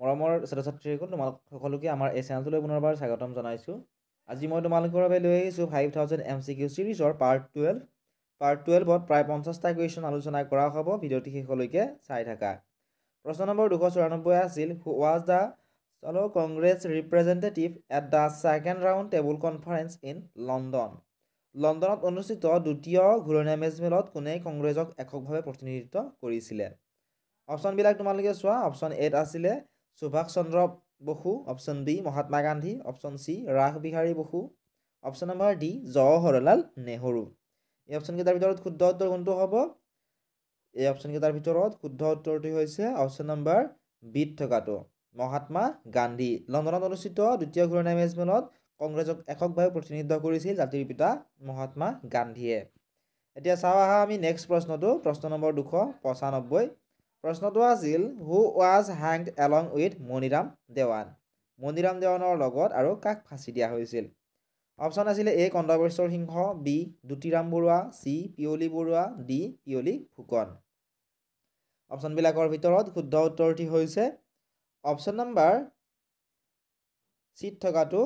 মৰমৰ ছাত্ৰ-ছাত্ৰীসকল তোমালোক সকলোকে আমাৰ এই চেনেলটোলৈ পুনৰবাৰ স্বাগতম জনাইছোঁ। আজি মই তোমালোকৰ বাবে লৈ আহিছোঁ 5000 MCQ চিৰিজৰ পাৰ্ট 12। পাৰ্ট 12ত প্ৰায় 50টা কুৱেশ্যন আলোচনা কৰা হ'ব। ভিডিঅ'টি শেষলৈকে চাই থাকা। প্ৰশ্ন নম্বৰ 294 আছিল, who was the Congress representative at the second round table conference in London. লণ্ডনত অনুষ্ঠিত দ্বিতীয় ঘূৰণীয়া মেজমেলত কোনে কংগ্ৰেছক এককভাৱে প্ৰতিনিধিত্ব কৰিছিলে? অপশ্যনবিলাক তোমালোকে চোৱা। অপশ্যন এত আছিলে Subhash Chandra Bose, option B Mahatma Gandhi, option C Ras Behari Bose, option number D Jawaharlal Nehru. এই অপশ্যনকেইটাৰ ভিতৰত শুদ্ধ উত্তৰ কোনটো হ'ব? এই অপশ্যনকেইটাৰ ভিতৰত শুদ্ধ উত্তৰটি হৈছে অপশ্যন নম্বৰ বিত থকাটো মহাত্মা গান্ধী। লণ্ডনত অনুষ্ঠিত দ্বিতীয় ঘূৰণীয়া মেজমেলত কংগ্ৰেছক এককভাৱে প্ৰতিনিধিত্ব কৰিছিল জাতিৰ পিতা মহাত্মা গান্ধীয়ে। এতিয়া চাওঁ আহা আমি নেক্সট প্ৰশ্নটো, প্ৰশ্ন নম্বৰ 295। প্ৰশ্নটো আছিল, who was hanged along with Maniram Dewan. Maniram দেৱানৰ লগত আৰু কাক ফাঁচি দিয়া হৈছিল? অপশ্যন আছিলে A Kandarpeswar Singha, B Dutiram Barua, C Piyali Barua, D Piyali Phukan. অপশ্যনবিলাকৰ ভিতৰত শুদ্ধ উত্তৰটি হৈছে অপশ্যন নম্বৰ চিত থকাটো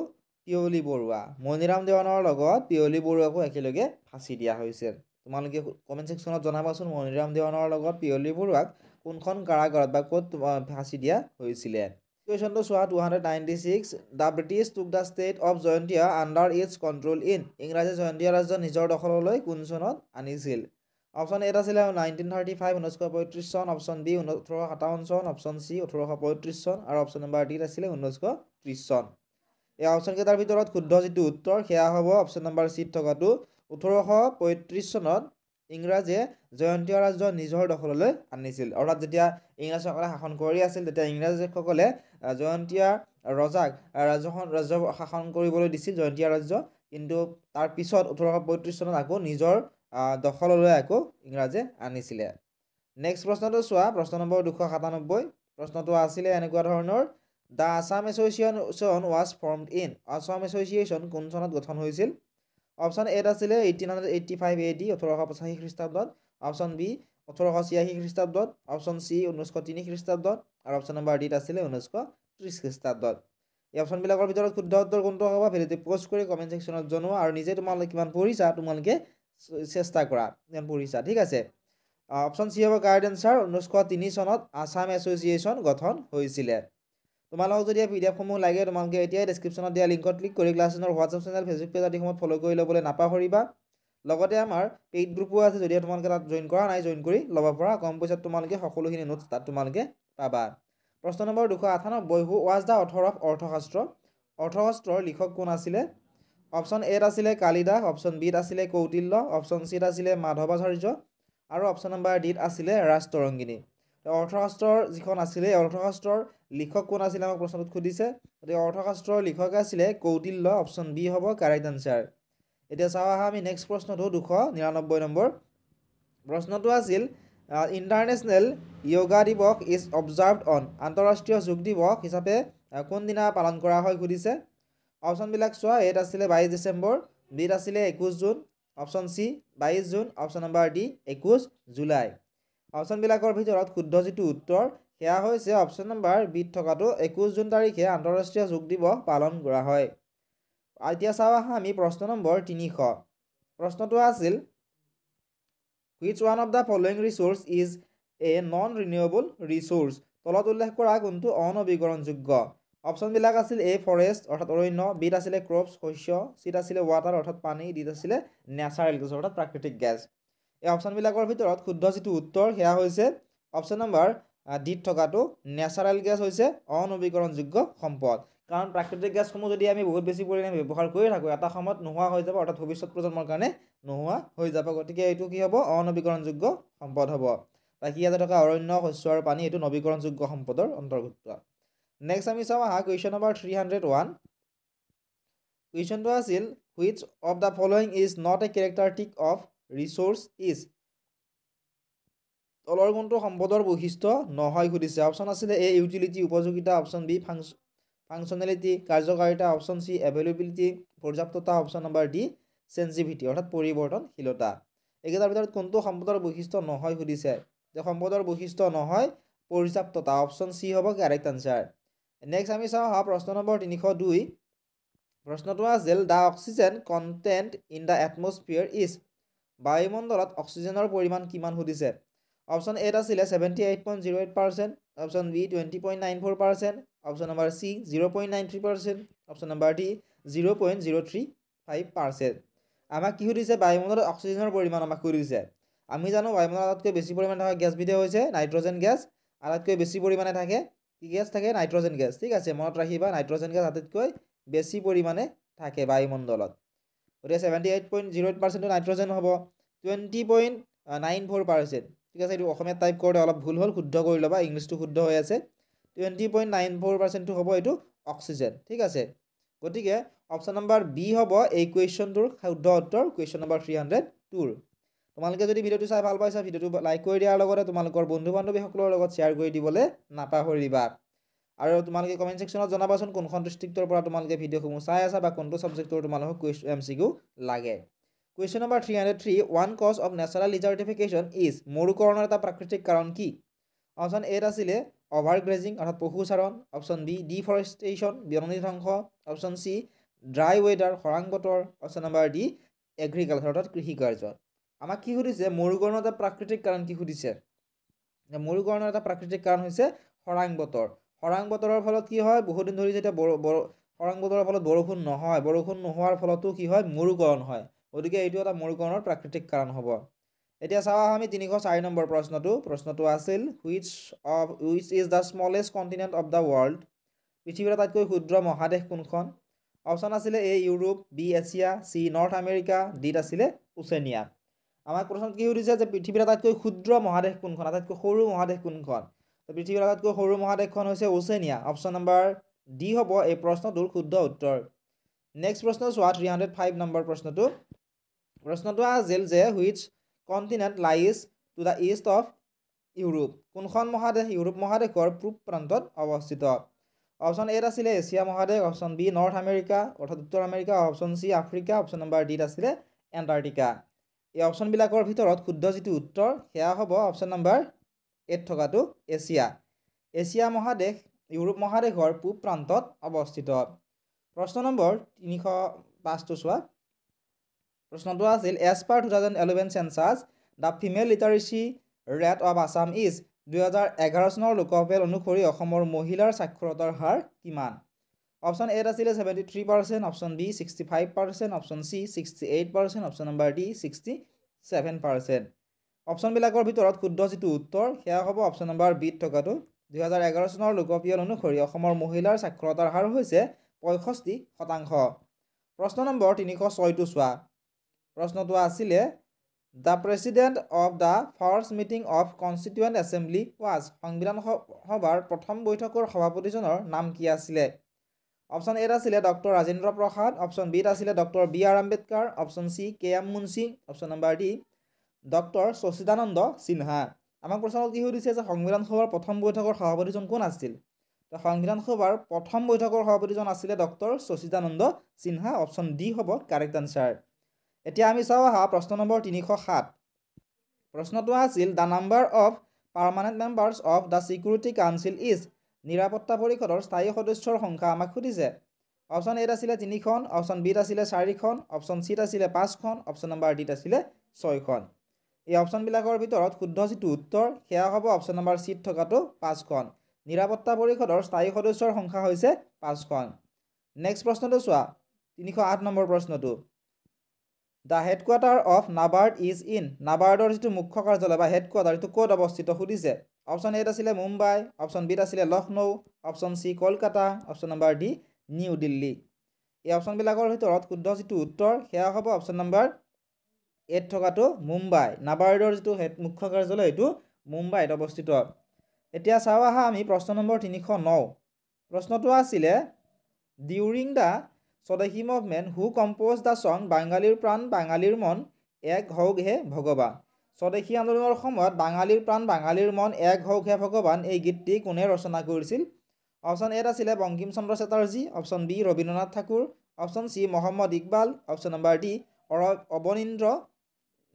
পিয়লি বৰুৱা। মণিৰাম দেৱানৰ লগত পিয়লি বৰুৱাকো একেলগে ফাঁচি দিয়া হৈছিল। তোমালোকে কমেণ্ট ছেকশ্যনত জনাবাচোন মণিৰাম দেৱানৰ লগত পিয়লি বৰুৱাক কোনখন কাৰাগাৰত বা ক'ত ফাঁচি দিয়া হৈছিলে। কুৱেশ্যনটো চোৱা 296। The British took the state of Jaintia under its control in. ইংৰাজী জয়ন্তীয়া ৰাজ্য নিজৰ দখললৈ কোন চনত আনিছিল? অপশ্যন এত আছিলে 1935 1935 চন, অপশ্যন বি 1857 চন, অপশ্যন চি 1835 চন আৰু অপশ্যন নম্বৰ ডিত আছিলে 1930 চন। এই অপশ্যনকেইটাৰ ভিতৰত শুদ্ধ যিটো উত্তৰ সেয়া হ'ব অপশ্যন নম্বৰ চিত থকাটো 1835 চনত ইংৰাজে জয়ন্তীয়া ৰাজ্য নিজৰ দখললৈ আনিছিল। অৰ্থাৎ যেতিয়া ইংৰাজসকলে শাসন কৰি আছিল তেতিয়া ইংৰাজসকলে জয়ন্তীয়া ৰজাক ৰাজ্য শাসন কৰিবলৈ দিছিল জয়ন্তীয়া ৰাজ্য, কিন্তু তাৰ পিছত 1835 চনত আকৌ নিজৰ দখললৈ আকৌ ইংৰাজে আনিছিলে। নেক্সট প্ৰশ্নটো চোৱা, প্ৰশ্ন নম্বৰ 297। প্ৰশ্নটো আছিলে এনেকুৱা ধৰণৰ, the Assam association was formed in. Assam association কোন চনত গঠন হৈছিল? অপশ্যন এত আছিলে 1885 AD 1885 খ্ৰীষ্টাব্দত, অপশ্যন বি 1886 খ্ৰীষ্টাব্দত, অপশ্যন চি 1903 খ্ৰীষ্টাব্দত আৰু অপশ্যন নম্বৰ ডিত আছিলে 1930 খ্ৰীষ্টাব্দত। এই অপশ্যনবিলাকৰ ভিতৰত শুদ্ধ উত্তৰ কোনটো হ'ব? ভিডিঅ'টি প'ষ্ট কৰি কমেণ্ট ছেকশ্যনত জনোৱা আৰু নিজে তোমালোকে কিমান পঢ়িছা তোমালোকে চেষ্টা কৰা কিমান পঢ়িছা, ঠিক আছে। অপশ্যন চি হ'ব কাৰেক্ট এনচাৰ। 1903 চনত আছাম এছ'চিয়েশ্যন গঠন হৈছিলে। তোমালোকক যদি PDF-সমূহ লাগে তোমালোকে এতিয়াই ডেছক্ৰিপশ্যনত দিয়া লিংকত ক্লিক কৰি ক্লাছ 10ৰ হোৱাটছআপ চেনেল, ফেচবুক পেজ আদিসমূহত ফ'ল' কৰি ল'বলৈ নাপাহৰিবা। লগতে আমাৰ পেইড গ্ৰুপো আছে, যদি তোমালোকে তাত জইন কৰা নাই জইন কৰি ল'ব পৰা। কম পইচাত তোমালোকে সকলোখিনি নোটছ তাত তোমালোকে পাবা। প্ৰশ্ন number 298। Who was the author of Arthashastra. অৰ্থশাস্ত্ৰৰ লিখক কোন আছিলে? অপশ্যন এত আছিলে কালিদাস, অপশ্যন বিত আছিলে কৌটিল্য, অপশ্যন চিত আছিলে মাধৱাচাৰ্য আৰু অপশ্যন নম্বৰ ডিত আছিলে ৰাজতৰংগিনী। অৰ্থশাস্ত্ৰৰ যিখন আছিলে অৰ্থশাস্ত্ৰৰ লিখক কোন আছিলে আমাক প্ৰশ্নটোত সুধিছে। গতিকে অৰ্থশাস্ত্ৰৰ লিখক আছিলে কৌটিল্য, অপশ্যন বি হ'ব কাৰেক্ট এনচাৰ। এতিয়া চাওঁ আহা আমি নেক্সট প্ৰশ্নটো 299 নম্বৰ। প্ৰশ্নটো আছিল, ইণ্টাৰনেশ্যনেল য়োগা দিৱস ইজ অবজাৰ্ভড অন। আন্তঃৰাষ্ট্ৰীয় যোগ দিৱস হিচাপে কোনদিনা পালন কৰা হয় সুধিছে। অপশ্যনবিলাক চোৱা। এত আছিলে 22 ডিচেম্বৰ, বিত আছিলে 21 June, option C 22 June, option number D 21 July. অপশ্যনবিলাকৰ ভিতৰত শুদ্ধ যিটো উত্তৰ সেয়া হৈছে অপশ্যন নম্বৰ বিত থকাটো 21 জুন তাৰিখে আন্তঃৰাষ্ট্ৰীয় যোগ দিৱস পালন কৰা হয়। এতিয়া চাওঁ আহা আমি প্ৰশ্ন নম্বৰ 300। প্ৰশ্নটো আছিল, which one of the following resource is a non renewable resource. তলত উল্লেখ কৰা কোনটো অনবীকৰণযোগ্য? অপশ্যনবিলাক আছিল এ ফৰেষ্ট অৰ্থাৎ অৰণ্য, বিত আছিলে ক্ৰপছ শস্য, চিত আছিলে ৱাটাৰ অৰ্থাৎ পানী, ডিত আছিলে নেচাৰেল গেছ অৰ্থাৎ প্ৰাকৃতিক গেছ। এই অপশ্যনবিলাকৰ ভিতৰত শুদ্ধ যিটো উত্তৰ সেয়া হৈছে অপশ্যন নম্বৰ ডিত থকাটো নেচাৰেল গেছ হৈছে অনবীকৰণযোগ্য সম্পদ। কাৰণ প্ৰাকৃতিক গেছসমূহ যদি আমি বহুত বেছি পৰিমাণে ব্যৱহাৰ কৰি থাকোঁ এটা সময়ত নোহোৱা হৈ যাব, অৰ্থাৎ ভৱিষ্যত প্ৰজন্মৰ কাৰণে নোহোৱা হৈ যাব। গতিকে এইটো কি হ'ব? অনবীকৰণযোগ্য সম্পদ হ'ব। বাকী ইয়াতে থকা অৰণ্য শস্য আৰু পানী এইটো নৱীকৰণযোগ্য সম্পদৰ অন্তৰ্ভুক্ত। নেক্সট আমি চাওঁ আহা কুৱেশ্যন নম্বৰ 301। কুৱেশ্যনটো আছিল, which of the following is not a characteristic of resources is. তলৰ কোনটো সম্পদৰ বৈশিষ্ট্য নহয় সুধিছে। অপশ্যন আছিলে এ ইউটিলিটি উপযোগিতা, অপশ্যন বি ফাংচনেলিটি কাৰ্যকাৰিতা, অপশ্যন চি এভেইলেবিলিটি পৰ্যাপ্ততা, অপশ্যন নম্বৰ ডি চেঞ্চিভিটি অৰ্থাৎ পৰিৱৰ্তনশীলতা। এইকেইটাৰ ভিতৰত কোনটো সম্পদৰ বৈশিষ্ট্য নহয় সুধিছে। যে সম্পদৰ বৈশিষ্ট্য নহয় পৰ্যাপ্ততা, অপশ্যন চি হ'ব কাৰেক্ট এনচাৰ। নেক্সট আমি চাওঁ হা প্ৰশ্ন নম্বৰ 302 প্ৰশ্নটো আছিল the oxygen content in the atmosphere is বায়ুমণ্ডলত অক্সিজেনৰ পৰিমাণ কিমান সুধিছে অপশ্যন এত আছিলে 78.08%, option B 20.94%, option number C 0.93%, option number D 0.035%। আমাক কি সুধিছে বায়ুমণ্ডলত অক্সিজেনৰ পৰিমাণ আমাক সুধিছে আমি জানো বায়ুমণ্ডলত আটাইতকৈ বেছি পৰিমাণে থকা গেছবিধে হৈছে নাইট্ৰজেন গেছ আটাইতকৈ বেছি পৰিমাণে থাকে কি গেছ থাকে নাইট্ৰজেন গেছ ঠিক আছে মনত ৰাখিবা নাইট্ৰজেন গেছ আটাইতকৈ বেছি পৰিমাণে থাকে বায়ুমণ্ডলত গতিকে 78.08% নাইট্ৰজেন হ'ব 20.94% ঠিক আছে এইটো অসমীয়াত টাইপ কৰোঁতে অলপ ভুল হ'ল শুদ্ধ কৰি ল'বা ইংলিছটো শুদ্ধ হৈ আছে 20.94% হ'ব এইটো অক্সিজেন ঠিক আছে গতিকে অপশ্যন নম্বৰ বি হ'ব এই কুৱেশ্যনটোৰ শুদ্ধ উত্তৰ কুৱেশ্যন নম্বৰ 302 তোমালোকে যদি ভিডিঅ'টো চাই ভাল পাইছা ভিডিঅ'টো লাইক কৰি দিয়াৰ লগতে তোমালোকৰ বন্ধু বান্ধৱীসকলৰ লগত শ্বেয়াৰ কৰি দিবলৈ নাপাহৰিবা আৰু তোমালোকে কমেণ্ট ছেকশ্যনত জনাবাচোন কোনখন ডিষ্ট্ৰিক্টৰ পৰা তোমালোকে ভিডিঅ'সমূহ চাই আছা বা কোনটো ছাবজেক্টৰ তোমালোকক MCQ লাগে question number 303 one cause of natural desertification is মৰুকৰণৰ এটা প্ৰাকৃতিক কাৰণ কি অপশ্যন এত আছিলে অভাৰ গ্ৰেজিং অৰ্থাৎ পশুচাৰণ অপশ্যন বি ডিফৰেষ্টেশ্যন বননি ধ্বংস অপশ্যন চি ড্ৰাই ৱেডাৰ খৰাং বতৰ অপশ্যন নম্বৰ ডি এগ্ৰিকালচাৰ অৰ্থাৎ কৃষি কাৰ্য আমাক কি সুধিছে মৰুকৰণৰ এটা প্ৰাকৃতিক কাৰণ কি সুধিছে মৰুকৰণৰ এটা প্ৰাকৃতিক কাৰণ হৈছে খৰাং বতৰৰ ফলত কি হয় বহুদিন ধৰি যেতিয়া খৰাং বতৰৰ ফলত বৰষুণ নোহোৱাৰ ফলতো কি হয় মৰুকৰণ হয় গতিকে এইটো এটা মৰুকৰণৰ প্ৰাকৃতিক কাৰণ হ'ব এতিয়া চাওঁ আমি 304 নম্বৰ প্ৰশ্নটো আছিল which is the smallest continent of the world পৃথিৱীৰ আটাইতকৈ ক্ষুদ্ৰ মহাদেশ কোনখন অপশ্যন আছিলে A Europe B Asia C North America ডিত আছিলে ওচেনিয়া আমাক প্ৰশ্নত কি সুধিছে যে পৃথিৱীৰ আটাইতকৈ ক্ষুদ্ৰ মহাদেশ কোনখন আটাইতকৈ সৰু মহাদেশ কোনখন পৃথিৱীৰ আটাইতকৈ সৰু মহাদেশখন হৈছে ওচেনিয়া অপশ্যন নম্বৰ ডি হ'ব এই প্ৰশ্নটোৰ শুদ্ধ উত্তৰ নেক্সট প্ৰশ্ন চোৱা 305 নম্বৰ প্ৰশ্নটো আছিল যে which continent lies to the east of Europe কোনখন মহাদেশ ইউৰোপ মহাদেশৰ পূব প্ৰান্তত অৱস্থিত অপশ্যন এত আছিলে এছিয়া মহাদেশ অপশ্যন বি নৰ্থ আমেৰিকা অৰ্থাৎ উত্তৰ America option C Africa option number ডিত আছিলে এণ্টাৰ্কটিকা এই অপশ্যনবিলাকৰ ভিতৰত শুদ্ধ যিটো উত্তৰ সেয়া হ'ব অপশ্যন নম্বৰ এত থকাটো এছিয়া মহাদেশ ইউৰোপ মহাদেশৰ পূব প্ৰান্তত অৱস্থিত প্ৰশ্ন নম্বৰ 305টো চোৱা প্ৰশ্নটো আছিল as per 2011 census the female literacy rate of Assam is 2011 চনৰ লোকসভা অনুসৰি অসমৰ মহিলাৰ সাক্ষৰতাৰ হাৰ কিমান অপশ্যন এত আছিলে 73%, option B 65%, option C 68%, option number D 67%। অপশ্যনবিলাকৰ ভিতৰত শুদ্ধ যিটো উত্তৰ সেয়া হ'ব অপশ্যন নম্বৰ বিত থকাটো 2011 চনৰ লোকপিয়ল অনুসৰি অসমৰ মহিলাৰ সাক্ষৰতাৰ হাৰ হৈছে 65%। প্ৰশ্ন নম্বৰ 306টো চোৱা প্ৰশ্নটো আছিলে the president of the first meeting of constituent assembly was সংবিধান সভাৰ প্ৰথম বৈঠকৰ সভাপতিজনৰ নাম কি আছিলে অপশ্যন এত আছিলে ডক্টৰ ৰাজেন্দ্ৰ প্ৰসাদ অপশ্যন বিত আছিলে doctor BR. Ambedkar option C KM. Munshi option number D doctor Sachchidananda Sinha আমাক প্ৰশ্নত কি সুধিছে যে সংবিধান সভাৰ প্ৰথম বৈঠকৰ সভাপতিজন কোন আছিল তো সংবিধান সভাৰ প্ৰথম বৈঠকৰ সভাপতিজন আছিলে doctor Sachchidananda Sinha option D হ'ব কাৰেক্ট আনচাৰ এতিয়া আমি চাওঁ আহা প্ৰশ্ন নম্বৰ 307 প্ৰশ্নটো আছিল the number of permanent members of the security council is নিৰাপত্তা পৰিষদৰ স্থায়ী সদস্যৰ সংখ্যা আমাক সুধিছে অপশ্যন এত আছিলে 3খন অপশ্যন বিত আছিলে 4খন অপশ্যন চিত আছিলে 5খন অপশ্যন নম্বৰ ডিত আছিলে 6খন এই অপশ্যনবিলাকৰ ভিতৰত শুদ্ধ যিটো উত্তৰ সেয়া হ'ব অপশ্যন নম্বৰ চিত থকাটো 5খন নিৰাপত্তা পৰিষদৰ স্থায়ী সদস্যৰ সংখ্যা হৈছে 5খন নেক্সট প্ৰশ্নটো চোৱা 308 নম্বৰ প্ৰশ্নটো the headquarters of NABARD is in নাবাৰ্ডৰ যিটো মুখ্য কাৰ্যালয় বা হেডকোৱাৰ্টাৰ এইটো ক'ত অৱস্থিত সুধিছে অপশ্যন এত আছিলে মুম্বাই অপশ্যন বিত আছিলে Lucknow option C Kolkata option number D new Delhi এই অপশ্যনবিলাকৰ ভিতৰত শুদ্ধ যিটো উত্তৰ সেয়া হ'ব অপশ্যন নম্বৰ এত থকাটো মুম্বাই নাবাৰ্ডৰ যিটো মুখ্য কাৰ্যালয় এইটো মুম্বাইত অৱস্থিত এতিয়া চাওঁ আহা আমি প্ৰশ্ন নম্বৰ 309 প্ৰশ্নটো আছিলে during the Swadeshi movement who compose the song বাঙালীৰ প্ৰাণ বাঙালীৰ মন এক হওক হে ভগৱান স্বদেশী আন্দোলনৰ সময়ত বাঙালীৰ প্ৰাণ বাঙালীৰ মন এক হওক হে ভগৱান এই গীতটি কোনে ৰচনা কৰিছিল অপশ্যন এত আছিলে Bankim Chandra Chatterjee option B Rabindranath Thakur option C Mohammad Iqbal option number D Abanindra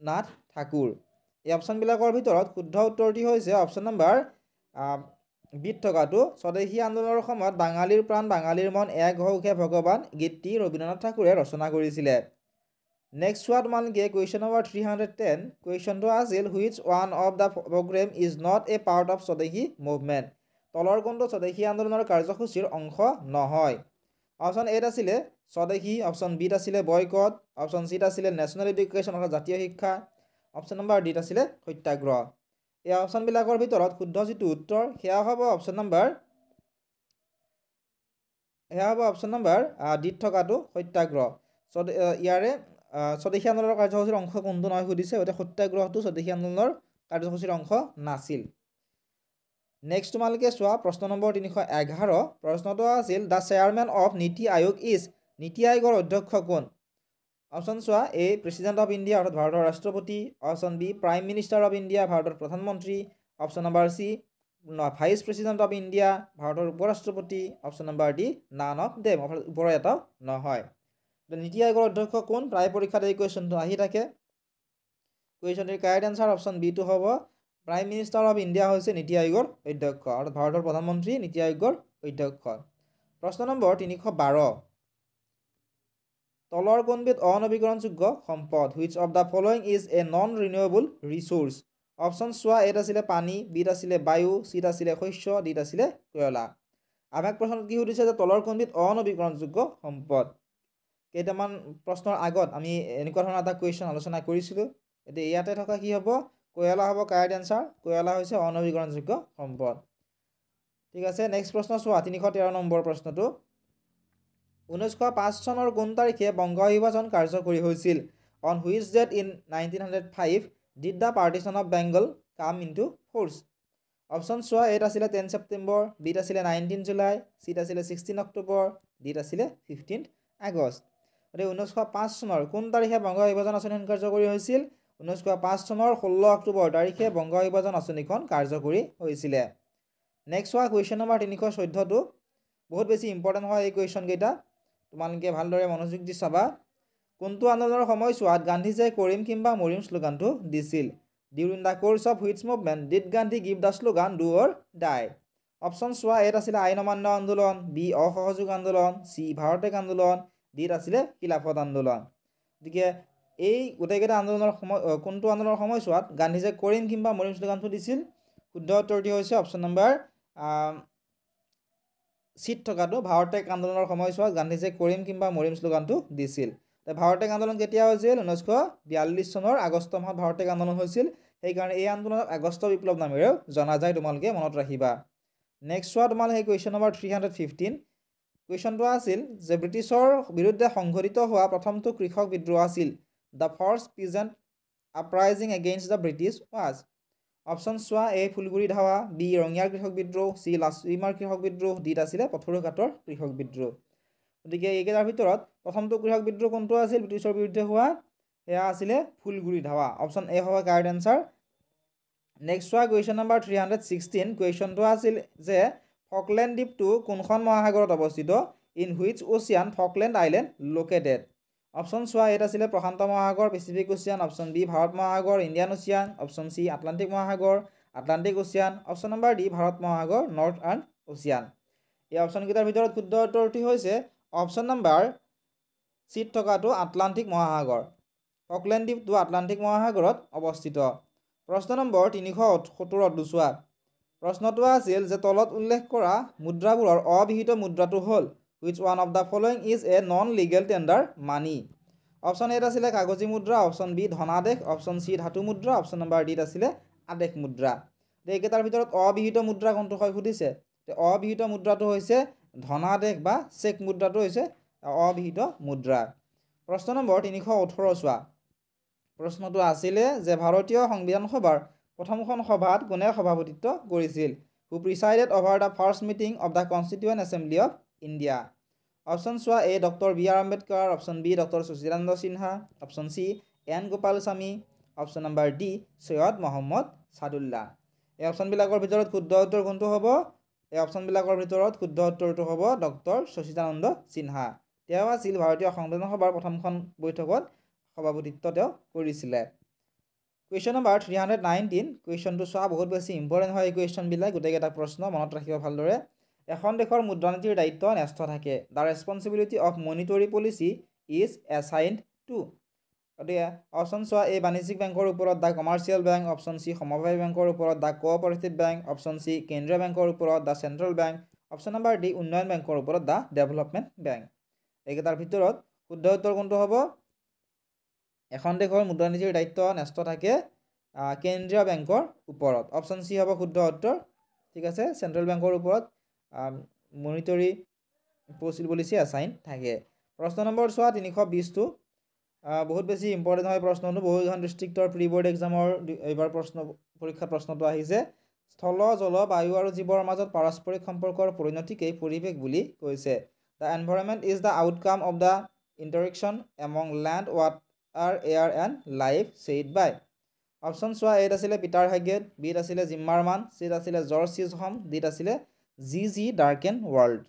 Nath Thakur এই অপশ্যনবিলাকৰ ভিতৰত শুদ্ধ উত্তৰটি হৈছে অপশ্যন নম্বৰ বিত থকাটো স্বদেশী আন্দোলনৰ সময়ত বাঙালীৰ প্ৰাণ বাঙালীৰ মন এক হওঁক হে ভগৱান গীতটি ৰবীন্দ্ৰনাথ ঠাকুৰে ৰচনা কৰিছিলে। নেক্সট চোৱা তোমালোকে কুৱেশ্যন নম্বৰ 310 কুৱেশ্যনটো আছিল which one of the program is not a part of Swadeshi movement. তলৰ কোনটো স্বদেশী আন্দোলনৰ কাৰ্যসূচীৰ অংশ নহয়। অপশ্যন এত আছিলে স্বদেশী, অপশ্যন বিত আছিলে বয়কট, অপশ্যন চিত আছিলে নেশ্যনেল এডুকেশ্যন অৰ্থাৎ জাতীয় শিক্ষা, অপশ্যন নম্বৰ ডিত আছিলে সত্যাগ্ৰহ। এই অপশ্যনবিলাকৰ ভিতৰত শুদ্ধ যিটো উত্তৰ সেয়া হ'ব অপশ্যন নম্বৰ ডিত থকাটো সত্যাগ্ৰহ। ইয়াৰে স্বদেশী আন্দোলনৰ কাৰ্যসূচীৰ অংশ কোনটো নহয় সুধিছে, গতিকে সত্যাগ্ৰহটো স্বদেশী আন্দোলনৰ কাৰ্যসূচীৰ অংশ নাছিল। নেক্সট তোমালোকে চোৱা প্ৰশ্ন নম্বৰ 311। প্ৰশ্নটো আছিল দ্য চেয়াৰমেন অফ নীতি আয়োগ ইজ, নীতি আয়োগৰ অধ্যক্ষ কোন? অপশ্যন চোৱা এ প্ৰেচিডেণ্ট অফ ইণ্ডিয়া অৰ্থাৎ ভাৰতৰ ৰাষ্ট্ৰপতি, option B prime minister of India ভাৰতৰ প্ৰধানমন্ত্ৰী, option number C vice president of India ভাৰতৰ উপ ৰাষ্ট্ৰপতি, option number D none of them অৰ্থাৎ ওপৰৰ এটাও নহয়। নীতি আয়োগৰ অধ্যক্ষ কোন? প্ৰায় পৰীক্ষাত এই কুৱেশ্যনটো আহি থাকে। কুৱেশ্যনটিৰ কাৰেক্ট এনচাৰ অপশ্যন বিটো হ'ব প্ৰাইম মিনিষ্টাৰ অফ ইণ্ডিয়া হৈছে নীতি আয়োগৰ অধ্যক্ষ অৰ্থাৎ ভাৰতৰ প্ৰধানমন্ত্ৰী নীতি আয়োগৰ অধ্যক্ষ। প্ৰশ্ন নম্বৰ 312। তলৰ কোনবিধ অনবীকৰণযোগ্য সম্পদ? Which of the following is a non renewable resource? Option চোৱা এত আছিলে পানী, বিত আছিলে বায়ু, চিত আছিলে শস্য, ডিত আছিলে কয়লা। আমাক প্ৰশ্নত কি সুধিছে যে তলৰ কোনবিধ অনবীকৰণযোগ্য সম্পদ? কেইটামান প্ৰশ্নৰ আগত আমি এনেকুৱা ধৰণৰ এটা কুৱেশ্যন আলোচনা কৰিছিলোঁ। এতিয়া ইয়াতে থকা কি হ'ব? কয়লা হ'ব কাৰেক্ট এনচাৰ। কয়লা হৈছে অনবীকৰণযোগ্য সম্পদ। ঠিক আছে, নেক্সট প্ৰশ্ন চোৱা 313 নম্বৰ প্ৰশ্নটো। 1905 চনৰ কোন তাৰিখে বংগ বিভাজন কাৰ্যকৰী হৈছিল? On which date in 1905 did the partition of Bengal come into force? Option চোৱা এত আছিলে 10 ছেপ্টেম্বৰ, বিত আছিলে 19 জুলাই, চিত আছিলে 16 অক্টোবৰ, ডিত আছিলে 15 আগষ্ট। গতিকে 1905 চনৰ কোন তাৰিখে বংগ বিভাজন আঁচনিখন কাৰ্যকৰী হৈছিল? 1905 চনৰ 16 অক্টোবৰ তাৰিখে বংগ বিভাজন আঁচনিখন কাৰ্যকৰী হৈছিলে। নেক্সট চোৱা কুৱেশ্যন নম্বৰ 314টো। বহুত বেছি ইম্পৰ্টেণ্ট হয় এই কুৱেশ্যন কেইটা, তোমালোকে ভালদৰে মনোযোগ দি চাবা। কোনটো আন্দোলনৰ সময়ছোৱাত গান্ধীজীয়ে কৰিম কিম্বা মৰিম শ্লোগানটো দিছিল? During the course of which movement did Gandhi give the slogan do or die? Option চোৱা এত আছিলে আইন অমান্য আন্দোলন, বি অসহযোগ আন্দোলন, চি ভাৰতেক আন্দোলন, ডিত আছিলে খিলাফত আন্দোলন। গতিকে এই গোটেইকেইটা আন্দোলনৰ কোনটো আন্দোলনৰ সময়ছোৱাত গান্ধীজীয়ে কৰিম কিম্বা মৰিম শ্লোগানটো দিছিল? শুদ্ধ উত্তৰটি হৈছে অপশ্যন নম্বৰ চিট থকাটো ভাৰতেক আন্দোলনৰ সময়ছোৱাত গান্ধীজীয়ে কৰিম কিম্বা মৰিম শ্লোগানটো দিছিল। ভাৰতেক আন্দোলন কেতিয়া হৈছিল? 1942 চনৰ আগষ্ট মাহত ভাৰতেক আন্দোলন হৈছিল। সেইকাৰণে এই আন্দোলনক আগষ্ট বিপ্লৱ নামেৰেও জনা যায়, তোমালোকে মনত ৰাখিবা। নেক্সট চোৱা তোমালোকে কুৱেশ্যন নম্বৰ 315। কুৱেশ্যনটো আছিল যে ব্ৰিটিছৰ বিৰুদ্ধে সংঘটিত হোৱা প্ৰথমটো কৃষক বিদ্ৰোহ আছিল। The first peasant uprising against the British was? Option চোৱা এ ফুলগুৰি ধাৱা, বি ৰঙিয়াৰ কৃষক বিদ্ৰোহ, চি লাচিমাৰ কৃষক বিদ্ৰোহ, ডিত আছিলে পথৰুঘাটৰ কৃষক বিদ্ৰোহ। গতিকে এইকেইটাৰ ভিতৰত প্ৰথমটো কৃষক বিদ্ৰোহ কোনটো আছিল ব্ৰিটিছৰ বিৰুদ্ধে হোৱা? সেয়া আছিলে ফুলগুৰি ধাৱা। অপশ্যন এ হ'ব কাৰেক্ট এনচাৰ। নেক্সট চোৱা কুৱেশ্যন নম্বৰ 316। কুৱেশ্যনটো আছিল যে ফকলেণ্ড দ্বীপটো কোনখন মহাসাগৰত অৱস্থিত? In which ocean Falkland island located? Option চোৱা এত আছিলে প্ৰশান্ত মহাসাগৰ, Pacific ocean, option B Bharat মহাসাগৰ, Indian ocean, option C Atlantic মহাসাগৰ, Atlantic ocean, option number D Bharat মহাসাগৰ, নৰ্থ আৰ্ণ অচিয়ান। এই অপশ্যনকেইটাৰ ভিতৰত শুদ্ধ উত্তৰটি হৈছে অপশ্যন নম্বৰ চিত থকাটো আটলাণ্টিক মহাসাগৰ। ফকলেণ্ড দ্বীপটো আটলাণ্টিক মহাসাগৰত অৱস্থিত। প্ৰশ্ন নম্বৰ 317 চোৱা। প্ৰশ্নটো আছিল যে তলত উল্লেখ কৰা মুদ্ৰাবোৰৰ অবিহিত মুদ্ৰাটো হ'ল which one of the following is a non legal tender money? Option এত আছিলে কাগজী মুদ্ৰা, অপশ্যন বি ধনাদেশ, অপশ্যন চি ধাতু মুদ্ৰা, অপশ্যন নম্বৰ ডিত আছিলে আদেশ মুদ্ৰা। এইকেইটাৰ ভিতৰত অবিহিত মুদ্ৰা কোনটো হয় সুধিছে। অবিহিত মুদ্ৰাটো হৈছে ধনাদেশ বা চেক মুদ্ৰাটো হৈছে অবিহিত মুদ্ৰা। প্ৰশ্ন নম্বৰ 318 চোৱা। প্ৰশ্নটো আছিলে যে ভাৰতীয় সংবিধান সভাৰ প্ৰথমখন সভাত কোনে সভাপতিত্ব কৰিছিল? Who presided over the first meeting of the constituent assembly of India? Option চোৱা A doctor B R Ambedkar, option B doctor Sachchidananda Sinha, option C N Gopalaswami, option number D Syed Mohammad Saadulla. এই অপশ্যনবিলাকৰ ভিতৰত শুদ্ধ উত্তৰ কোনটো হ'ব? এই অপশ্যনবিলাকৰ ভিতৰত শুদ্ধ উত্তৰটো হ'ব ডক্টৰ সচিদানন্দ সিনহা। তেওঁ আছিল ভাৰতীয় সংবিধান সভাৰ প্ৰথমখন বৈঠকত সভাপতিত্ব তেওঁ কৰিছিলে। কুৱেশ্যন নম্বৰ 319 কুৱেশ্যনটো চোৱা বহুত বেছি ইম্পৰ্টেণ্ট হয় এই কুৱেশ্যনবিলাক গোটেইকেইটা প্ৰশ্ন মনত ৰাখিব ভালদৰে এখন দেশৰ মুদ্ৰানীতিৰ দায়িত্ব ন্যস্ত থাকে the responsibility of monetary policy is assigned to গতিকে অপশ্যন চোৱা এ বাণিজ্যিক বেংকৰ ওপৰত the commercial bank option C সমবায় বেংকৰ ওপৰত the cooperative bank option C কেন্দ্ৰীয় বেংকৰ ওপৰত the central bank option number D উন্নয়ন বেংকৰ ওপৰত দ্য ডেভেলপমেণ্ট বেংক এইকেইটাৰ ভিতৰত শুদ্ধ উত্তৰ কোনটো হ'ব এখন দেশৰ মুদ্ৰানীতিৰ দায়িত্ব ন্যস্ত থাকে কেন্দ্ৰীয় বেংকৰ ওপৰত অপশ্যন চি হ'ব শুদ্ধ উত্তৰ ঠিক আছে চেণ্ট্ৰেল বেংকৰ ওপৰত মনিটৰী পলিচি এছাইন থাকে প্ৰশ্ন নম্বৰ চোৱা 320টো বহুত বেছি ইম্পৰ্টেণ্ট হয় প্ৰশ্নটো বহুকেইখন ডিষ্ট্ৰিক্টৰ প্ৰি বৰ্ড এক্সামৰ এইবাৰ পৰীক্ষাত প্ৰশ্নটো আহিছে স্থল জল বায়ু আৰু জীৱৰ মাজত পাৰস্পৰিক সম্পৰ্কৰ পৰিণতিকেই পৰিৱেশ বুলি কৈছে the environment is the outcome of the interaction among land water air and life said by option চোৱা এত আছিলে পিটাৰ হেগেট বিত আছিলে জিম্মাৰমান চিত আছিলে জৰ্জ চিজহম ডিত আছিলে জি ডাৰ্কেন ৱৰ্ল্ড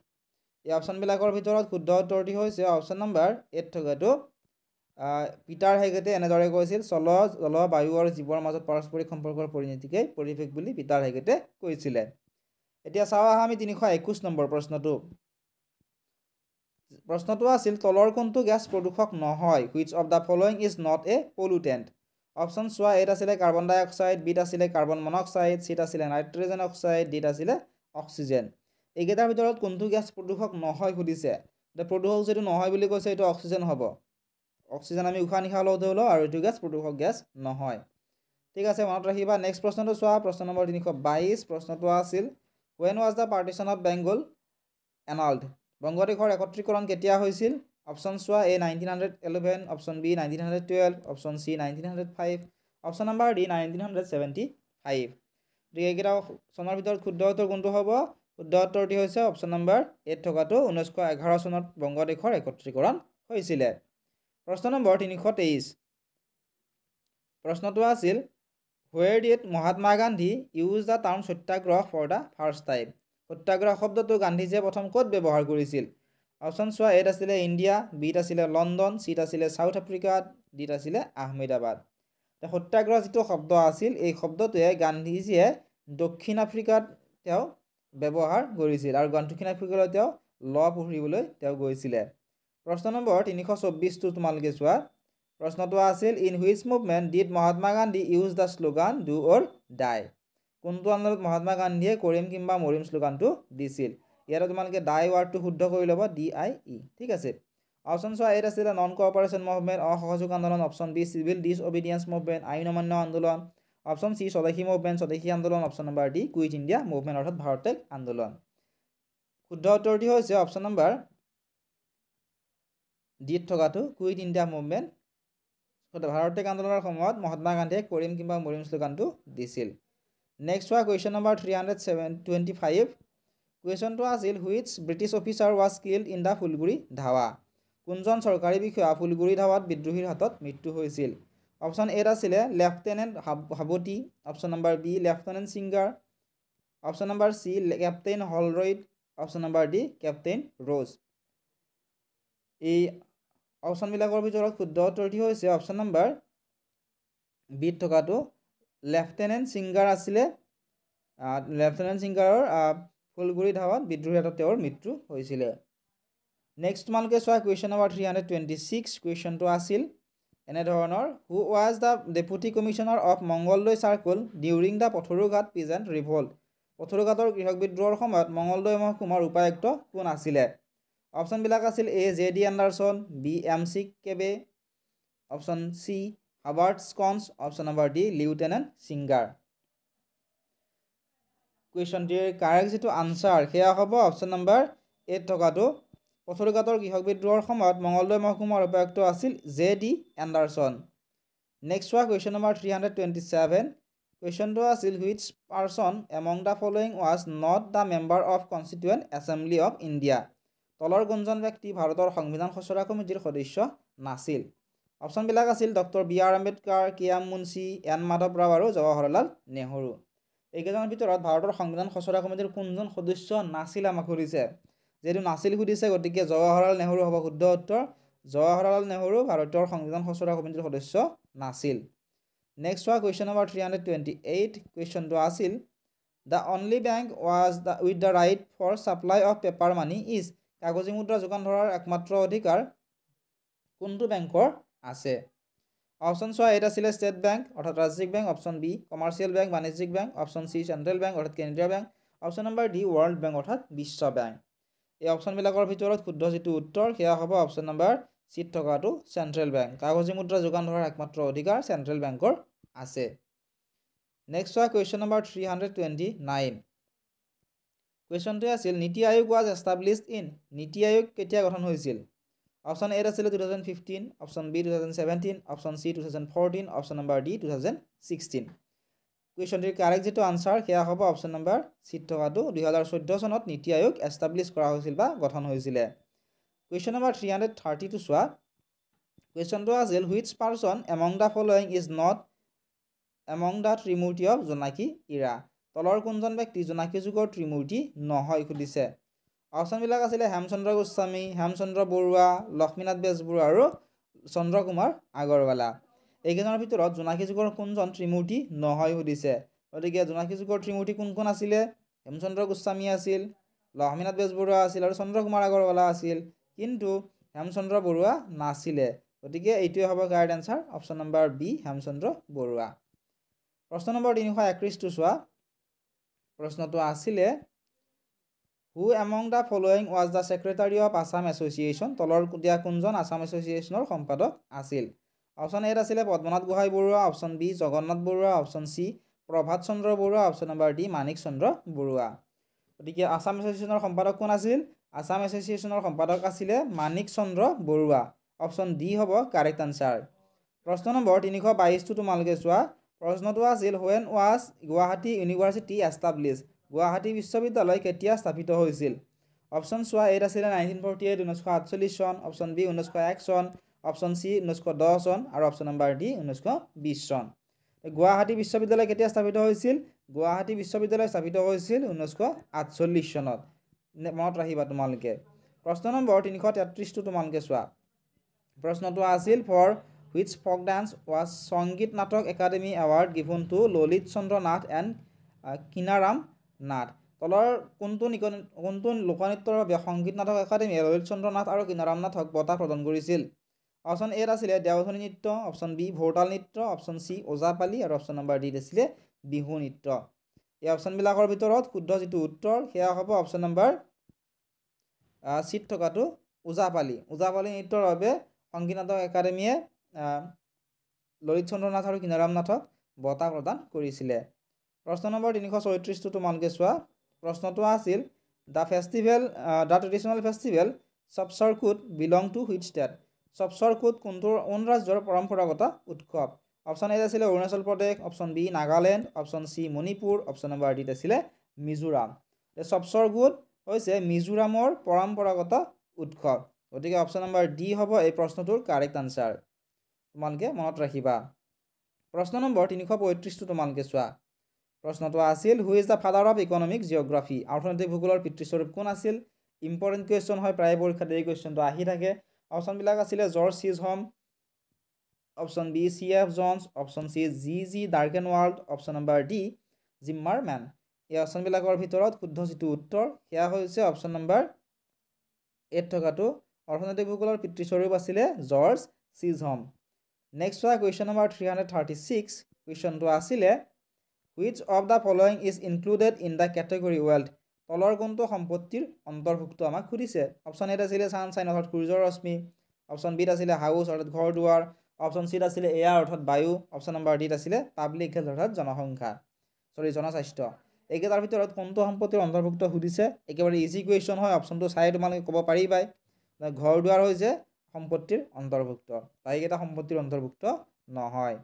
এই অপশ্যনবিলাকৰ ভিতৰত শুদ্ধ উত্তৰটি হৈছে অপশ্যন নম্বৰ এত থকাটো পিটাৰ হেগেটে এনেদৰে কৈছিল জল বায়ু আৰু জীৱৰ মাজত পাৰস্পৰিক সম্পৰ্কৰ পৰিণতিকে পৰিৱেশ বুলি পিটাৰ হেগেটে কৈছিলে এতিয়া চাওঁ আহা আমি 321 নম্বৰ প্ৰশ্নটো আছিল তলৰ কোনটো গেছ প্ৰদূষক নহয় which of the following is not a pollutant option চোৱা এত আছিলে কাৰ্বন ডাই অক্সাইড বিত আছিলে কাৰ্বন মনক্সাইড চিত আছিলে নাইট্ৰজেন অক্সাইড ডিত আছিলে অক্সিজেন এইকেইটাৰ ভিতৰত কোনটো গেছ প্ৰদূষক নহয় সুধিছে এতিয়া প্ৰদূষক যিটো নহয় বুলি কৈছে এইটো অক্সিজেন হ'ব অক্সিজেন আমি উশাহ নিশাহ লওঁতে লওঁ আৰু এইটো গেছ প্ৰদূষক গেছ নহয় ঠিক আছে মনত ৰাখিবা নেক্সট প্ৰশ্নটো চোৱা প্ৰশ্ন নম্বৰ 322 প্ৰশ্নটো আছিল when was the partition of Bengal annulled বংগদেশৰ একত্ৰীকৰণ কেতিয়া হৈছিল অপশ্যন চোৱা A 1911 option B 1912 option C 1905 option number D 1975 গতিকে এইকেইটা চনৰ ভিতৰত শুদ্ধ উত্তৰ কোনটো হ'ব শুদ্ধ উত্তৰটি হৈছে অপশ্যন নম্বৰ এত থকাটো 1911 চনত বংগদেশৰ একত্ৰীকৰণ হৈছিলে প্ৰশ্ন নম্বৰ 323 প্ৰশ্নটো আছিল where did Mahatma Gandhi use the term satyagraha for the first time satyagraha শব্দটো গান্ধীজীয়ে প্ৰথম ক'ত ব্যৱহাৰ কৰিছিল অপশ্যন চোৱা এত আছিলে ইণ্ডিয়া বিত আছিলে লণ্ডন চিত আছিলে চাউথ আফ্ৰিকাত ডিত আছিলে আহমেদাবাদ সত্যাগ্ৰহ যিটো শব্দ আছিল এই শব্দটোৱে গান্ধীজীয়ে দক্ষিণ আফ্ৰিকাত তেওঁ ব্যৱহাৰ কৰিছিল আৰু দক্ষিণ আফ্ৰিকালৈ তেওঁ ল পঢ়িবলৈ তেওঁ গৈছিলে প্ৰশ্ন নম্বৰ 324টো তোমালোকে চোৱা প্ৰশ্নটো আছিল in which movement did Mahatma Gandhi use the slogan do or die কোনটো আন্দোলনত মহাত্মা গান্ধীয়ে কৰিম কিংবা মৰিম শ্লোগানটো দিছিল ইয়াতে তোমালোকে ডাই ৱাৰ্ডটো শুদ্ধ কৰি ল'ব DIE ঠিক আছে অপশ্যন চোৱা এত আছিলে নন কোঅপাৰেশ্যন মুভমেণ্ট অসহযোগ আন্দোলন option B civil disobedience movement আইন অমান্য আন্দোলন অপশ্যন চি স্বদেশী মুভমেণ্ট স্বদেশী আন্দোলন option number D quit India movement অৰ্থাৎ ভাৰতেক আন্দোলন শুদ্ধ উত্তৰটি হৈছে অপশ্যন নম্বৰ ডিত থকাটো কুইট ইণ্ডিয়া মুভমেণ্ট ভাৰতেক আন্দোলনৰ সময়ত মহাত্মা গান্ধীয়ে কৰিম কিংবা মৰিম শ্লোগানটো দিছিল নেক্সট চোৱা কুৱেশ্যন নম্বৰ 325 কুৱেশ্যনটো আছিল which British officer was killed in the Phulguri Dhawa কোনজন চৰকাৰী বিষয়া ফুলগুৰি ধাৱাত বিদ্ৰোহীৰ হাতত মৃত্যু হৈছিল অপশ্যন এত আছিলে লেফটেনেণ্ট হাবতি option number B lieutenant Singer option number C captain Holroyd option number D captain Rose এই অপশ্যনবিলাকৰ ভিতৰত শুদ্ধ উত্তৰটি হৈছে অপশ্যন নম্বৰ বিত থকাটো লেফটেনেণ্ট সিংগাৰ আছিলে লেফটেনেণ্ট সিংগাৰৰ ফুলগুৰি ধাৱাত বিদ্ৰোহীৰ হাতত তেওঁৰ মৃত্যু হৈছিলে নেক্সট তোমালোকে চোৱা কুৱেশ্যন নম্বৰ 326 কুৱেশ্যনটো আছিল এনেধৰণৰ who was the deputy commissioner of Mangaldai circle during the Patharughat peasant revolt পথৰুঘাটৰ কৃষক বিদ্ৰোহৰ সময়ত মংগলদৈ মহকুমাৰ উপায়ুক্ত কোন আছিলে অপশ্যনবিলাক আছিল A JD Anderson B MC Cabe option C Hubert স্কন্স option number D lieutenant Singer কুৱেশ্যনটিৰ কাৰেক্ট যিটো আনচাৰ সেয়া হ'ব অপশ্যন নম্বৰ এত থকাটো পথৰুঘাটৰ কৃষক বিদ্ৰোহৰ সময়ত মংগলদৈ মহকুমাৰ উপায়ুক্ত আছিল JD এণ্ডাৰছন নেক্সট চোৱা কুৱেশ্যন নম্বৰ 327 কুৱেশ্যনটো আছিল which person among the following was not the member of constituent assembly of India তলৰ কোনজন ব্যক্তি ভাৰতৰ সংবিধান খচৰা কমিটিৰ সদস্য নাছিল অপশ্যনবিলাক আছিল doctor BR Ambedkar KM Munshi N Madhav Rao আৰু জৱাহৰলাল নেহৰু এইকেইজনৰ ভিতৰত ভাৰতৰ সংবিধান খচৰা কমিটিৰ কোনজন সদস্য নাছিল আমাক সুধিছে যেহেতু নাছিল সুধিছে গতিকে জৱাহৰলাল নেহৰু হ'ব শুদ্ধ উত্তৰ জৱাহৰলাল নেহৰু ভাৰতৰ সংবিধান খচৰা কমিটিৰ সদস্য নাছিল নেক্সট চোৱা কুৱেশ্যন নম্বৰ 328 কুৱেশ্যনটো আছিল the only bank was the with the right for supply of paper money is কাগজী মুদ্ৰা যোগান ধৰাৰ একমাত্ৰ অধিকাৰ কোনটো বেংকৰ আছে অপশ্যন চোৱা এটা আছিলে ষ্টেট বেংক অৰ্থাৎ ৰাজ্যিক bank option B commercial bank বাণিজ্যিক bank option C central bank অৰ্থাৎ কেন্দ্ৰীয় bank option number D world bank অৰ্থাৎ বিশ্ব বেংক এই অপশ্যনবিলাকৰ ভিতৰত শুদ্ধ যিটো উত্তৰ সেয়া হ'ব অপশ্যন নম্বৰ চিত থকাটো চেণ্ট্ৰেল বেংক কাগজী মুদ্ৰা যোগান ধৰাৰ একমাত্ৰ অধিকাৰ চেণ্ট্ৰেল বেংকৰ আছে নেক্সট চোৱা কুৱেশ্যন নম্বৰ 329 কুৱেশ্যনটো আছিল নীতি আয়োগ ৱাজ এষ্টাব্লিছড ইন নীতি আয়োগ কেতিয়া গঠন হৈছিল অপশ্যন এ আছিলে 2015 option B 2017 option C 2014 option number D 2016 কুৱেশ্যনটিৰ কাৰেক্ট যিটো আনচাৰ সেয়া হ'ব অপশ্যন নম্বৰ চিত থকাটো 2014 চনত নীতি আয়োগ এষ্টাব্লিছ কৰা হৈছিল বা গঠন হৈছিলে কুৱেশ্যন নম্বৰ 332 চোৱা কুৱেশ্যনটো আছিল which person among the following is not among the Trimurti of Jonaki era তলৰ কোনজন ব্যক্তি জোনাকী যুগৰ ত্ৰিমূৰ্তি নহয় সুধিছে অপশ্যনবিলাক আছিলে হেমচন্দ্ৰ গোস্বামী হেমচন্দ্ৰ বৰুৱা লক্ষ্মীনাথ বেজবৰুৱা আৰু চন্দ্ৰ কুমাৰ আগৰৱালা এইকেইজনৰ ভিতৰত জোনাকী যুগৰ কোনজন ত্ৰিমূৰ্তি নহয় সুধিছে গতিকে জোনাকী যুগৰ ত্ৰিমূৰ্তি কোন কোন আছিলে হেমচন্দ্ৰ গোস্বামী আছিল লক্ষ্মীনাথ বেজবৰুৱা আছিল আৰু চন্দ্ৰ কুমাৰ আগৰৱালা আছিল কিন্তু হেমচন্দ্ৰ বৰুৱা নাছিলে গতিকে এইটোৱে হ'ব correct answer option number B Hemchandra Barua প্ৰশ্ন নম্বৰ 331টো চোৱা প্ৰশ্নটো আছিলে who among the following was the secretary of Assam association তলৰ দিয়া কোনজন আছাম এছ'চিয়েশ্যনৰ সম্পাদক আছিল অপশ্যন এ আছিলে Padmanath Gohain Baruah option B Jagannath Barua option C Prabhat Chandra Barua option number D Manik Chandra Barua গতিকে আছাম এছ'চিয়েশ্যনৰ সম্পাদক কোন আছিল আছাম এছ'চিয়েশ্যনৰ সম্পাদক আছিলে মাণিক চন্দ্ৰ বৰুৱা অপশ্যন ডি হ'ব কাৰেক্ট আনচাৰ প্ৰশ্ন নম্বৰ 322টো তোমালোকে চোৱা প্ৰশ্নটো আছিল when was Guwahati university establish Guwahati বিশ্ববিদ্যালয় কেতিয়া স্থাপিত হৈছিল অপশ্যন চোৱা এ আছিলে 1948 1948 চন অপশ্যন বি 1901 চন অপশ্যন চি 1910 চন আৰু অপশ্যন নম্বৰ ডি 1920 চন গুৱাহাটী বিশ্ববিদ্যালয় কেতিয়া স্থাপিত হৈছিল গুৱাহাটী বিশ্ববিদ্যালয় স্থাপিত হৈছিল 1948 চনত মনত ৰাখিবা তোমালোকে প্ৰশ্ন নম্বৰ 333টো তোমালোকে চোৱা প্ৰশ্নটো আছিল for which folk dance was Sangeet Natak academy award given to Lalit Chandra Nath and Kinaram Nath তলৰ কোনটো লোকনৃত্যৰ বাবে সংগীত নাটক একাডেমীয়ে ললিত চন্দ্ৰ নাথ আৰু কিনাৰাম নাথক বঁটা প্ৰদান কৰিছিল অপশ্যন এ আছিলে দেওধনী নৃত্য অপশ্যন বি ভোৰতাল নৃত্য অপশ্যন চি ওজাপালি আৰু অপশ্যন নম্বৰ ডি আছিলে বিহু নৃত্য এই অপশ্যনবিলাকৰ ভিতৰত শুদ্ধ যিটো উত্তৰ সেয়া হ'ব অপশ্যন নম্বৰ চিট থকাটো ওজাপালি নৃত্যৰ বাবে সংগীত নাটক একাডেমীয়ে ললিত চন্দ্ৰ নাথ আৰু কিনাৰাম নাথক বঁটা প্ৰদান কৰিছিলে প্ৰশ্ন নম্বৰ 334টো তোমালোকে চোৱা প্ৰশ্নটো আছিল the traditional festival Chapchar Kut belong to which state Chapchar Kut কোন ৰাজ্যৰ পৰম্পৰাগত উৎসৱ অপশ্যন এ আছিলে Arunachal Pradesh option B Nagaland option C Manipur option number D আছিলে মিজোৰাম সবচৰকুট হৈছে মিজোৰামৰ পৰম্পৰাগত উৎসৱ গতিকে অপশ্যন নম্বৰ ডি হ'ব এই প্ৰশ্নটোৰ কাৰেক্ট আনচাৰ তোমালোকে মনত ৰাখিবা প্ৰশ্ন নম্বৰ 335টো তোমালোকে চোৱা প্ৰশ্নটো আছিল who is the father of economic geography অৰ্থনৈতিক ভূগোলৰ পিতৃস্বৰূপ কোন আছিল ইম্পৰ্টেণ্ট কুৱেশ্যন হয় প্ৰায় পৰীক্ষাত এই কুৱেশ্যনটো আহি থাকে অপশ্যনবিলাক আছিলে George Chisholm option B C F Jones option C G Darkenwald option number D Zimmerman এই অপশ্যনবিলাকৰ ভিতৰত শুদ্ধ যিটো উত্তৰ সেয়া হৈছে অপশ্যন নম্বৰ এত থকাটো অৰ্থনৈতিক ভূগোলৰ পিতৃস্বৰূপ আছিলে জৰ্জ চিজহম নেক্সট চোৱা কুৱেশ্যন নম্বৰ 336 কুৱেশ্যনটো আছিলে which of the following is included in the category wealth তলৰ কোনটো সম্পত্তিৰ অন্তৰ্ভুক্ত আমাক সুধিছে অপশ্যন এত আছিলে ছানশ্বাইন অৰ্থাৎ সূৰ্যৰ ৰশ্মি অপশ্যন বিত আছিলে হাউচ অৰ্থাৎ ঘৰ দুৱাৰ অপশ্যন চিত আছিলে এয়াৰ অৰ্থাৎ বায়ু অপশ্যন নম্বৰ ডিত আছিলে পাব্লিক হেল্থ অৰ্থাৎ জনস্বাস্থ্য এইকেইটাৰ ভিতৰত কোনটো সম্পত্তিৰ অন্তৰ্ভুক্ত সুধিছে একেবাৰে ইজি কুৱেশ্যন হয় অপশ্যনটো চাই তোমালোকে ক'ব পাৰিবাই ঘৰ দুৱাৰ হৈছে সম্পত্তিৰ অন্তৰ্ভুক্ত এইকেইটা সম্পত্তিৰ অন্তৰ্ভুক্ত নহয়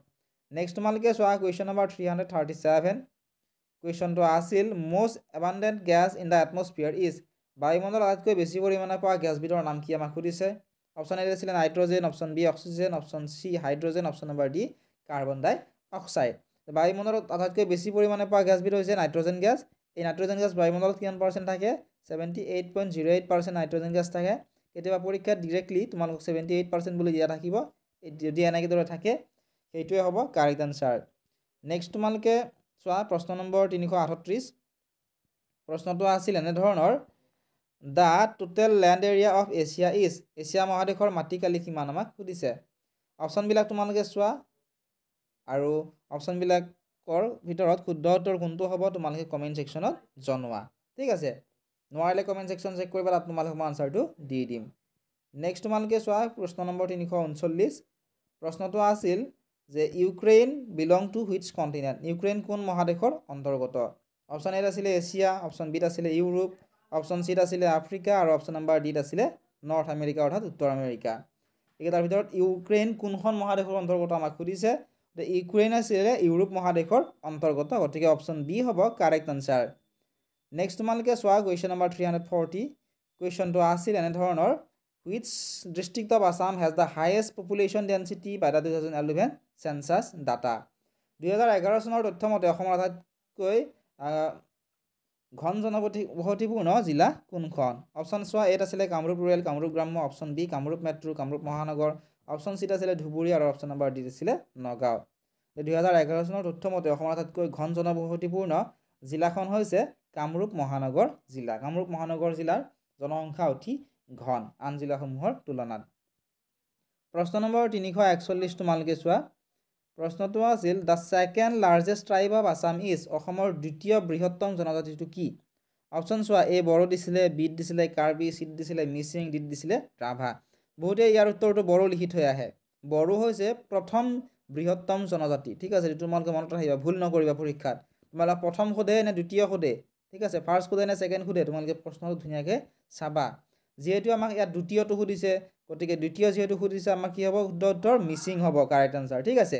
নেক্সট তোমালোকে চোৱা কুৱেশ্যন নম্বৰ 337 কুৱেশ্যনটো আছিল most abundant gas in the atmosphere is বায়ুমণ্ডলত আটাইতকৈ বেছি পৰিমাণে পোৱা গেছবিধৰ নাম কি আমাক সুধিছে অপশ্যন এ আছিলে nitrogen option B oxygen option C hydrogen option number D carbon ডাই অক্সাইড বায়ুমণ্ডলত আটাইতকৈ বেছি পৰিমাণে পোৱা গেছবিধ হৈছে নাইট্ৰজেন গেছ এই নাইট্ৰজেন গেছ বায়ুমণ্ডলত কিমান পাৰ্চেণ্ট থাকে 78.08% নাইট্ৰজেন গেছ থাকে কেতিয়াবা পৰীক্ষাত ডিৰেক্টলি তোমালোকক 78% বুলি দিয়া থাকিব যদি এনেকৈ দৰে থাকে সেইটোৱে হ'ব কাৰেক্ট আনসাৰ নেক্সট তোমালোকে চোৱা প্ৰশ্ন নম্বৰ 338 প্ৰশ্নটো আছিল এনে ধৰণৰ the total land area of Asia is Asia মহাদেশৰ মাটিকালি কিমান আমাক সুধিছে অপশ্যনবিলাক তোমালোকে চোৱা আৰু অপশ্যনবিলাকৰ ভিতৰত শুদ্ধ উত্তৰ কোনটো হ'ব তোমালোকে কমেণ্ট ছেকশ্যনত জনোৱা ঠিক আছে নোৱাৰিলে কমেণ্ট ছেকশ্যন চেক কৰিবা তাত তোমালোকে মই আনসাৰটো দি দিম নেক্সট তোমালোকে চোৱা প্ৰশ্ন নম্বৰ 339 প্ৰশ্নটো আছিল যে Ukraine belong to which continent Ukraine কোন মহাদেশৰ অন্তৰ্গত অপশ্যন এত আছিলে এছিয়া অপশ্যন বিত আছিলে ইউৰোপ অপশ্যন চিত আছিলে আফ্ৰিকা আৰু অপশ্যন নম্বৰ ডিত আছিলে নৰ্থ আমেৰিকা অৰ্থাৎ উত্তৰ আমেৰিকা এইকেইটাৰ ভিতৰত ইউক্ৰেইন কোনখন মহাদেশৰ অন্তৰ্গত আমাক সুধিছে ইউক্ৰেইন আছিলে ইউৰোপ মহাদেশৰ অন্তৰ্গত গতিকে অপশ্যন বি হ'ব কাৰেক্ট আনসাৰ নেক্সট তোমালোকে চোৱা কুৱেশ্যন নম্বৰ 340 কুৱেশ্যনটো আছিল এনে ধৰণৰ which district of Assam has the highest population density by the 2011 census data 2011 চনৰ তথ্য মতে অসমৰ আটাইতকৈ ঘন জনবসতিপূৰ্ণ জিলা কোনখন অপশ্যন চোৱা এত আছিলে কামৰূপ ৰুৰেল কামৰূপ গ্ৰাম্য option B Kamrup metro' Kamrup মহানগৰ অপশ্যন চিত আছিলে ধুবুৰী আৰু অপশ্যন নম্বৰ ডি আছিলে নগাঁও 2011 চনৰ তথ্য মতে অসমৰ আটাইতকৈ ঘন জনবসতিপূৰ্ণ জিলাখন হৈছে কামৰূপ মহানগৰ জিলা কামৰূপ মহানগৰ জিলাৰ জনসংখ্যা অতি ঘন আন জিলাসমূহৰ তুলনাত প্ৰশ্ন নম্বৰ 341 তোমালোকে চোৱা প্ৰশ্নটো আছিল the second largest tribe of Assam is অসমৰ দ্বিতীয় বৃহত্তম জনজাতিটো কি অপশ্যন চোৱা এ বড়ো দিছিলে বিত দিছিলে কাৰ্বি চিত দিছিলে মিচিং ডিত দিছিলে ৰাভা বহুতে ইয়াৰ উত্তৰটো বড়ো লিখি থৈ আহে বড়ো হৈছে প্ৰথম বৃহত্তম জনজাতি ঠিক আছে তোমালোকে মনত ৰাখিবা ভুল নকৰিবা পৰীক্ষাত তোমালোকে প্ৰথম সোধে নে দ্বিতীয় সোধে ঠিক আছে ফাৰ্ষ্ট সোধে নে ছেকেণ্ড সোধে তোমালোকে প্ৰশ্নটো ধুনীয়াকৈ চাবা যেহেতু আমাক ইয়াত দ্বিতীয়টো সুধিছে গতিকে দ্বিতীয় যেহেতু সুধিছে আমাক কি হ'ব শুদ্ধ উত্তৰ মিচিং হ'ব কাৰেক্ট আনসাৰ ঠিক আছে